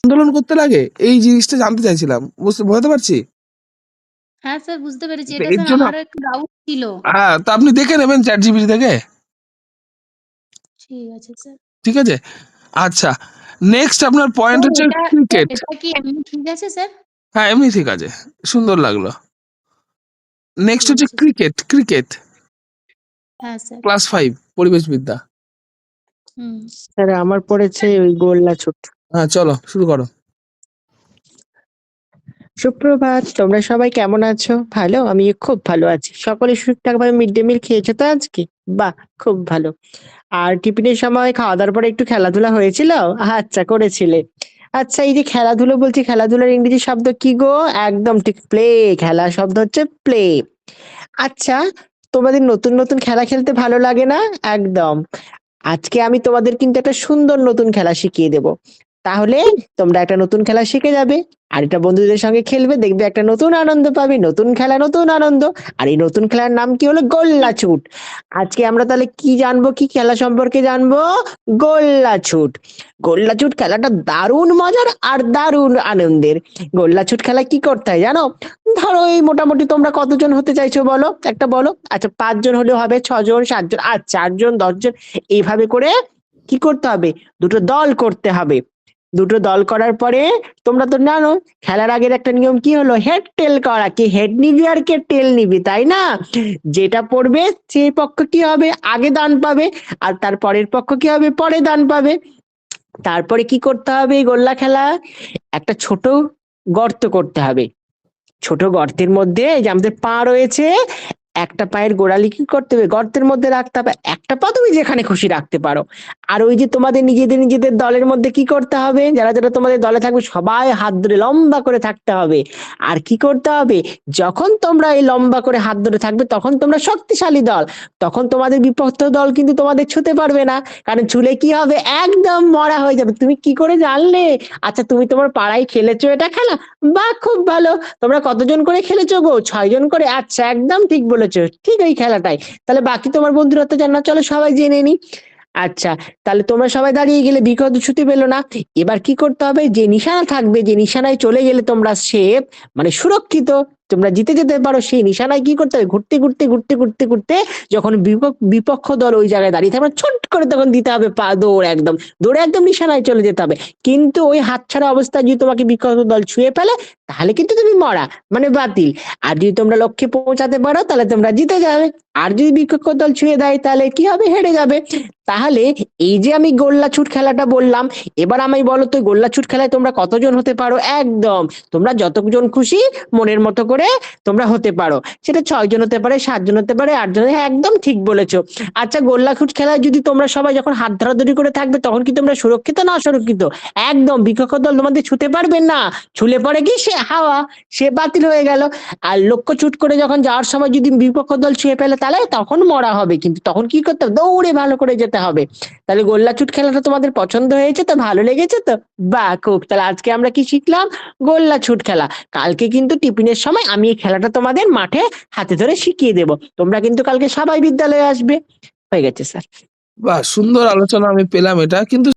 আন্দোলন করতে লাগে? এই জিনিসটা জানতে চাইছিলাম। বোঝাতে পারছি? হ্যাঁ স্যার, বুঝতে পেরেছি। তো এটা এর স্যার জন্য আমারও একটু ডাউট ছিল। হ্যাঁ, তো আপনি দেখে নেবেন ChatGPT থেকে। ঠিক আছে স্যার। ঠিক আছে? আচ্ছা, নেক্সট আপনার পয়েন্ট স্যার হচ্ছে এটা ক্রিকেট। এটা কি এমনি ঠিক আছে স্যার? হ্যাঁ, এমনি ঠিক আছে। সুন্দর লাগলো। নেক্সট ঠিক হচ্ছে আছে স্যার। ক্রিকেট। হ্যাঁ স্যার। ক্লাস 5 পরিবেশবিদ্যা। হুম। স্যার আমার পড়েছে ওই গোল্লা ছুট। হ্যাঁ, চলো শুরু করো। সুপ্রভাত, তোমরা সবাই কেমন আছো? ভালো? আমি খুব ভালো আছি। সকলে ঠিকঠাকভাবে মিড ডে মিল খেয়েছো তো আজকে? বাহ, খুব ভালো। আর টিফিনের সময় খাওয়া দাওয়ার পরে একটু খেলাধুলা হয়েছিল? আচ্ছা, করেছিলে। আচ্ছা, এই যে খেলাধুলো বলছি, খেলাধুলার ইংরেজি শব্দ কি গো? একদম ঠিক, প্লে। খেলা শব্দ হচ্ছে প্লে। আচ্ছা, তোমাদের নতুন নতুন খেলা খেলতে ভালো লাগে না? একদম। আজকে আমি তোমাদের কিন্তু একটা সুন্দর নতুন খেলা শিখিয়ে দেব। তাহলে তোমরা একটা নতুন খেলা শিখে যাবে। আর এটা বন্ধুদের সঙ্গে খেলবে, দেখবে একটা নতুন আনন্দ পাবে। নতুন খেলা, নতুন আনন্দ। আর এই নতুন খেলার নাম কি হলো? গোল্লা ছুট। আজকে আমরা তাহলে কি জানবো, কি খেলা সম্পর্কে জানবো? গোল্লা ছুট। গোল্লা ছুট খেলাটা দারুণ মজার আর দারুণ আনন্দের। গোল্লা ছুট খেলায় কি করতে হয় জানো? ধরো এই মোটামুটি তোমরা কতজন হতে চাইছো বলো, একটা বলো। আচ্ছা, 5 জন হলেও হবে, 6 জন, 7 জন, আচ্ছা 8 জন, 10 জন, এইভাবে করে কি করতে হবে? দুটো দল করতে হবে। দুটো দল করার পরে তোমরা তো জানো খেলার আগের একটা নিয়ম কি হলো? হেড টেল করা। কে হেড নিবি আর কে টেল নিবি, তাই না? যেটা পড়বে সেই পক্ষ কি হবে? আগে দান পাবে। আর তার পরের পক্ষ কি হবে? পরে দান পাবে। তারপরে কি করতে হবে? এই গোল্লা খেলা একটা ছোট গর্ত করতে হবে। ছোট গর্তের মধ্যে এই যে আমাদের পা রয়েছে, একটা পায়ের গোড়ালি কি করতে হবে? গর্তের মধ্যে রাখতে হবে। একটা পা তুমি যেখানে খুশি রাখতে পারো। আর ওই যে তোমাদের নিজেদের নিজেদের দলের মধ্যে কি করতে হবে? যারা যারা তোমাদের দলে থাকবে সবাই হাত ধরে লম্বা করে থাকতে হবে। আর কি করতে হবে? যখন তোমরা এই লম্বা করে হাত ধরে থাকবে তখন তোমরা শক্তিশালী দল। তখন তোমাদের বিপক্ষ দল কিন্তু তোমাদের ছুতে পারবে না। কারণ ছুলে কি হবে? একদম মরা হয়ে যাবে। তুমি কি করে জানলে? আচ্ছা, তুমি তোমার পাড়ায় খেলেছো এটা খেলা? বাহ, খুব ভালো। তোমরা কতজন করে খেলেছো গো? 6 জন করে? আচ্ছা, একদম ঠিক বলেছো, ঠিক এই খেলাটাই। তাহলে বাকি তোমার বন্ধুরা তো জানা, চলো সবাই জেনে নি। আচ্ছা, তাহলে তোমরা সবাই দাঁড়িয়ে গেলে, বিকট ছুটি পেলো না। এবার কি করতে হবে? যে নিশানা থাকবে, যে নিশানায় চলে গেলে তোমরা সেফ, মানে সুরক্ষিত, তোমরা জিতে যেতে পারো, সেই নিশানায় কি করতে হবে? ঘুরতে ঘুরতে ঘুরতে ঘুরতে ঘুরতে যখন বিপক্ষ দল ওই জায়গায় দাঁড়িয়ে থাকবে, ছোট করে তখন দিতে হবে পা দৌড়, একদম দৌড়ে একদম নিশানায় চলে যেতে হবে। কিন্তু ওই হাতছাড়া অবস্থায় যদি তোমাকে বিপক্ষ দল ছুঁয়ে ফেলে, তাহলে কিন্তু তুমি মরা, মানে বাতিল। আর যদি তোমরা লক্ষ্যে পৌঁছাতে পারো তাহলে তোমরা জিতে যাবে। আর যদি বিপক্ষ দল ছুঁয়ে দেয় তাহলে কি হবে? হেরে যাবে। তাহলে এই যে আমি গোল্লা ছুট খেলাটা বললাম, এবার আমি বলো তো গোল্লা ছুট খেলায় তোমরা কতজন হতে পারো? একদম তোমরা যতজন খুশি মনের মতো করে তোমরা হতে পারো। সেটা 6 জন হতে পারে, 7 জন হতে পারে, 8 জন। হ্যাঁ, একদম ঠিক বলেছো। আচ্ছা, গোল্লা ছুট খেলায় যদি তোমরা সবাই যখন হাত ধরাধরি করে থাকবে তখন কি তোমরা সুরক্ষিত না অসুরক্ষিত? একদম, বিপক্ষ দল তোমাদের ছুতে পারবে না। ছুলে পরে কি সে হাওয়া, সে বাতিল হয়ে গেল। আর লক্ষ্য চুট করে যখন যাওয়ার সময় যদি বিপক্ষ দল ছুঁয়ে ফেলে তাহলে তখন মরা হবে। কিন্তু তখন কি করতে হবে? দৌড়ে ভালো করে যেতে হবে। তাহলে গোল্লা ছুট খেলাটা তোমাদের পছন্দ হয়েছে তো? ভালো লেগেছে তো? বাহ, খুব। তাহলে আজকে আমরা কি শিখলাম? গোল্লা ছুট খেলা। কালকে কিন্তু টিফিনের সময় আমি এই খেলাটা তোমাদের মাঠে হাতে ধরে শিখিয়ে দেব। তোমরা কিন্তু কালকে সবাই বিদ্যালয়ে আসবে। হয়ে গেছে স্যার। বাহ! সুন্দর আলোচনা আমি পেলাম এটা। কিন্তু